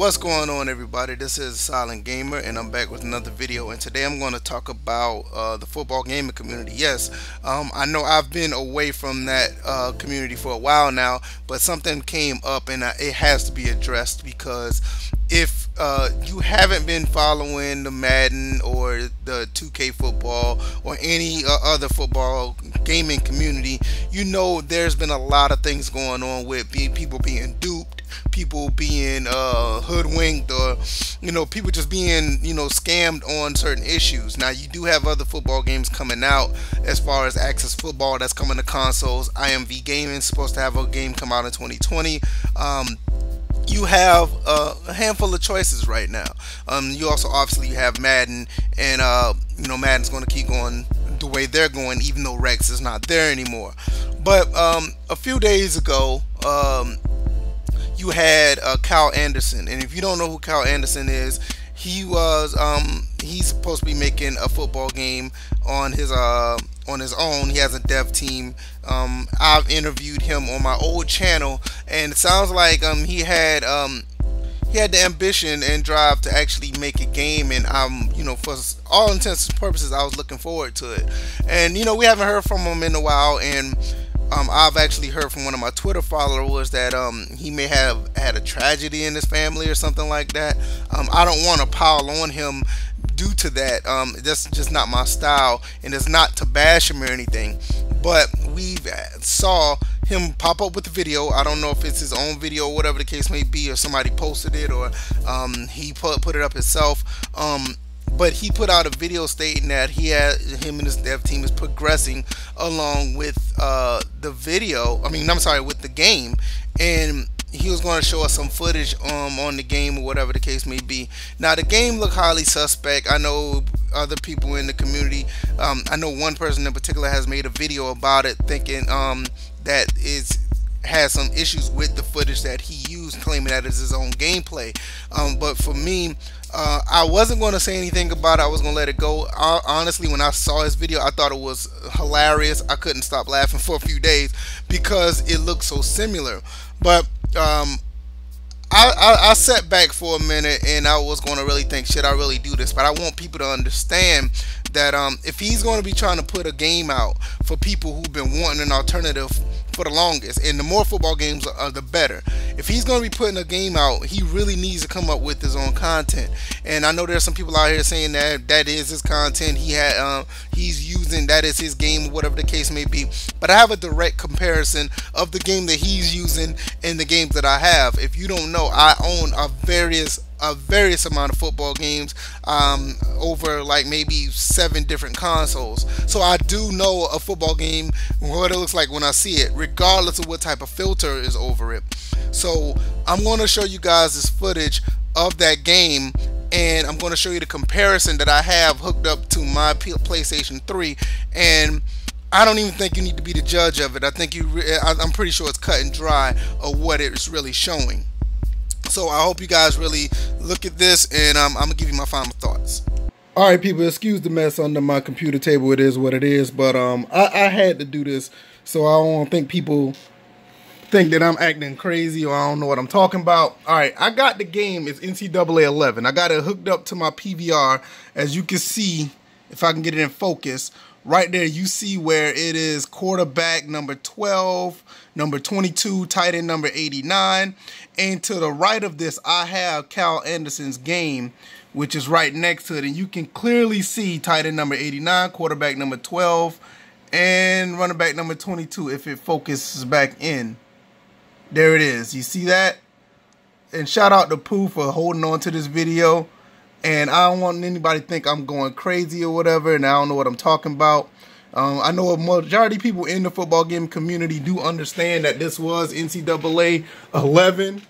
What's going on, everybody? This is Silent Gamer, and I'm back with another video. And today I'm going to talk about the football gaming community. Yes, I know I've been away from that community for a while now, but something came up, and it has to be addressed because if you haven't been following the Madden or the 2K football or any other football gaming community, you know there's been a lot of things going on with people being duped, people being hoodwinked, or people just being scammed on certain issues. Now you do have other football games coming out as far as Access Football that's coming to consoles. IMV Gaming is supposed to have a game come out in 2020. You have a handful of choices right now. You also obviously have Madden, and Madden's going to keep going the way they're going, even though Rex is not there anymore. But a few days ago, you had Kyle Anderson, and if you don't know who Kyle Anderson is, he's supposed to be making a football game on his own. He has a dev team. I've interviewed him on my old channel, and it sounds like he had the ambition and drive to actually make a game, and for all intents and purposes, I was looking forward to it. And we haven't heard from him in a while, and I've actually heard from one of my Twitter followers that he may have had a tragedy in his family or something like that. I don't want to pile on him due to that. That's just not my style, and it's not to bash him or anything. But we saw him pop up with the video. I don't know if it's his own video or whatever the case may be, or somebody posted it, or he put it up himself. But he put out a video stating that him and his dev team is progressing along with the video. With the game, and he was going to show us some footage on the game or whatever the case may be. Now the game looked highly suspect. I know other people in the community. I know one person in particular has made a video about it, thinking that has some issues with the footage that he used, claiming that it's his own gameplay. But for me, I wasn't going to say anything about it. I was going to let it go. Honestly, when I saw his video, I thought it was hilarious. I couldn't stop laughing for a few days because it looked so similar. But I sat back for a minute, and I was going to really think, should I really do this? But I want people to understand that if he's going to be trying to put a game out for people who've been wanting an alternative for the longest, and the more football games are, the better. If he's going to be putting a game out, he really needs to come up with his own content. And I know there's some people out here saying that is his content. He's using that as his game, or whatever the case may be. But I have a direct comparison of the game that he's using and the games that I have. If you don't know, I own a various amount of football games over like maybe 7 different consoles. So I do know a football game, what it looks like when I see it, regardless of what type of filter is over it. So I'm going to show you guys this footage of that game, and I'm going to show you the comparison that I have hooked up to my PlayStation 3. And I don't even think you need to be the judge of it. I'm pretty sure it's cut and dry of what it's really showing. So I hope you guys really look at this, and I'm going to give you my final thoughts. Alright people, excuse the mess under my computer table. It is what it is, but I had to do this, so I don't think people think that I'm acting crazy or I don't know what I'm talking about. Alright, I got the game. It's NCAA 11. I got it hooked up to my PVR. As you can see, if I can get it in focus, right there you see where it is quarterback number 12, number 22, tight end number 89. And to the right of this, I have Kyle Anderson's game, which is right next to it. And you can clearly see tight end number 89, quarterback number 12, and running back number 22 if it focuses back in. There it is. You see that? And shout out to Pooh for holding on to this video. And I don't want anybody to think I'm going crazy or whatever, and I don't know what I'm talking about. I know a majority of people in the football game community do understand that this was NCAA 11.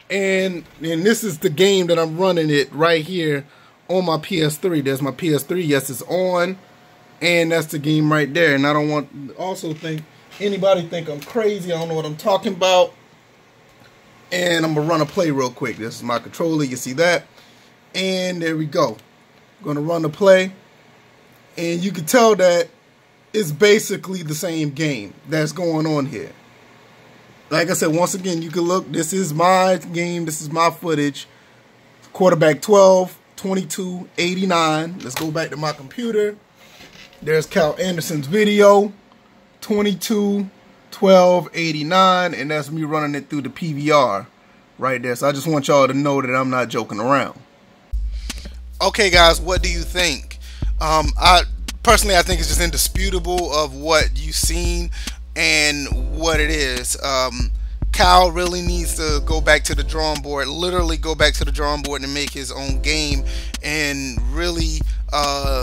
And this is the game that I'm running it right here on my PS3. There's my PS3. Yes, it's on. And that's the game right there. And I don't want to also think anybody think I'm crazy. I don't know what I'm talking about. And I'm going to run a play real quick. This is my controller. You see that? And there we go. I'm going to run the play. And you can tell that it's basically the same game that's going on here. Like I said, once again, you can look. This is my game. This is my footage. Quarterback 12, 22, 89. Let's go back to my computer. There's Cal Anderson's video, 22, 12, 89, and that's me running it through the PVR right there. So I just want y'all to know that I'm not joking around. Okay, guys, what do you think? I think it's just indisputable of what you've seen and what it is. Cal really needs to go back to the drawing board, literally go back to the drawing board and make his own game and really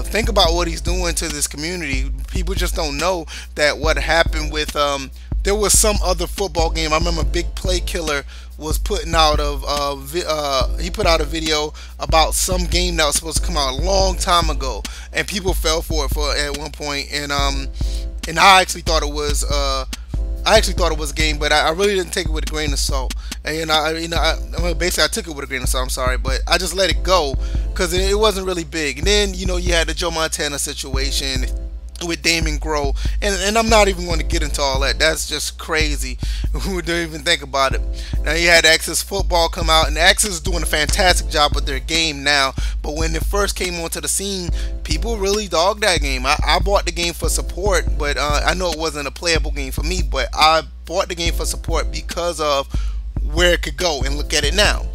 think about what he's doing to this community. People just don't know that what happened with there was some other football game. I remember Big Play Killer was putting out he put out a video about some game that was supposed to come out a long time ago, and people fell for it at one point. And I actually thought it was a game, but I really didn't take it with a grain of salt. And basically I took it with a grain of salt. I'm sorry, but I just let it go because it wasn't really big. And then you had the Joe Montana situation with Damon Grohl, and I'm not even going to get into all that. That's just crazy. Who don't even think about it. Now you had Axis Football come out, and Axis is doing a fantastic job with their game now. But when it first came onto the scene, people really dogged that game. I bought the game for support, but I know it wasn't a playable game for me. But I bought the game for support because of where it could go. And look at it now.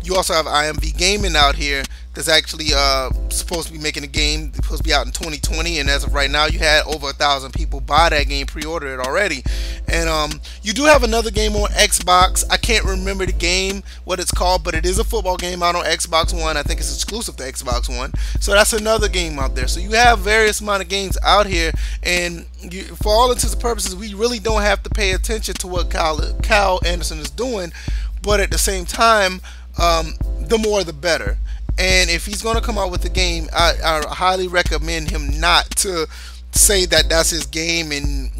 You also have IMV Gaming out here that's actually supposed to be making a game. It's supposed to be out in 2020, and as of right now, you had over 1,000 people buy that game, pre-order it already. And you do have another game on Xbox. I can't remember the game, what it's called, but it is a football game out on Xbox One. I think it's exclusive to Xbox One. So that's another game out there. So you have various amount of games out here, and for all intents and purposes, we really don't have to pay attention to what Cal Anderson is doing. But at the same time, the more the better. And if he's going to come out with the game, I highly recommend him not to say that that's his game and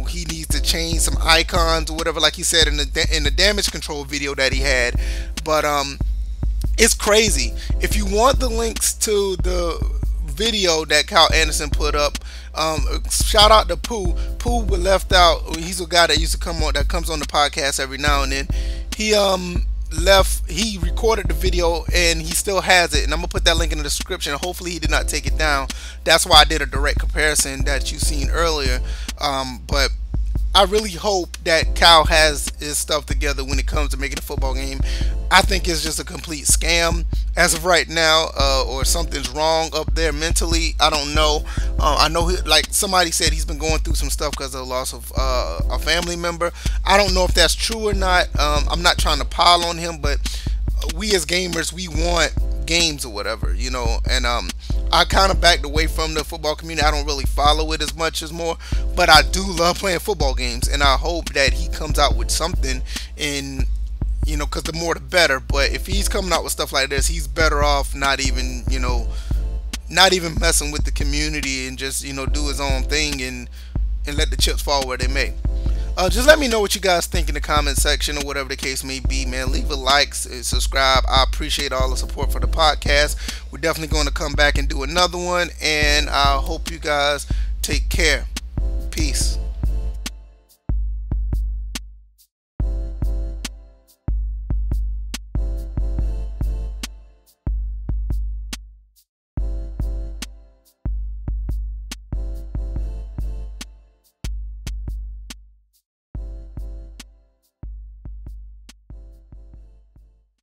he needs to change some icons or whatever, like he said in the damage control video that he had. But it's crazy. If you want the links to the video that Cal Anderson put up, shout out to Pooh. Pooh was left out. He's a guy that used to come on, that comes on the podcast every now and then. He recorded the video and he still has it, and I'm gonna put that link in the description. Hopefully he did not take it down. That's why I did a direct comparison that you seen earlier. But I really hope that Cal has his stuff together when it comes to making a football game. I think it's just a complete scam as of right now, or something's wrong up there mentally. I don't know. I know, like somebody said, he's been going through some stuff because of the loss of a family member. I don't know if that's true or not. I'm not trying to pile on him, but we as gamers, we want games or whatever, and I kind of backed away from the football community. I don't really follow it as much as more, but I do love playing football games, and I hope that he comes out with something in, because the more the better. But if he's coming out with stuff like this, he's better off not even messing with the community and just do his own thing and let the chips fall where they may. Just let me know what you guys think in the comment section or whatever the case may be, man. Leave a like, subscribe. I appreciate all the support for the podcast. We're definitely going to come back and do another one, and I hope you guys take care. Peace.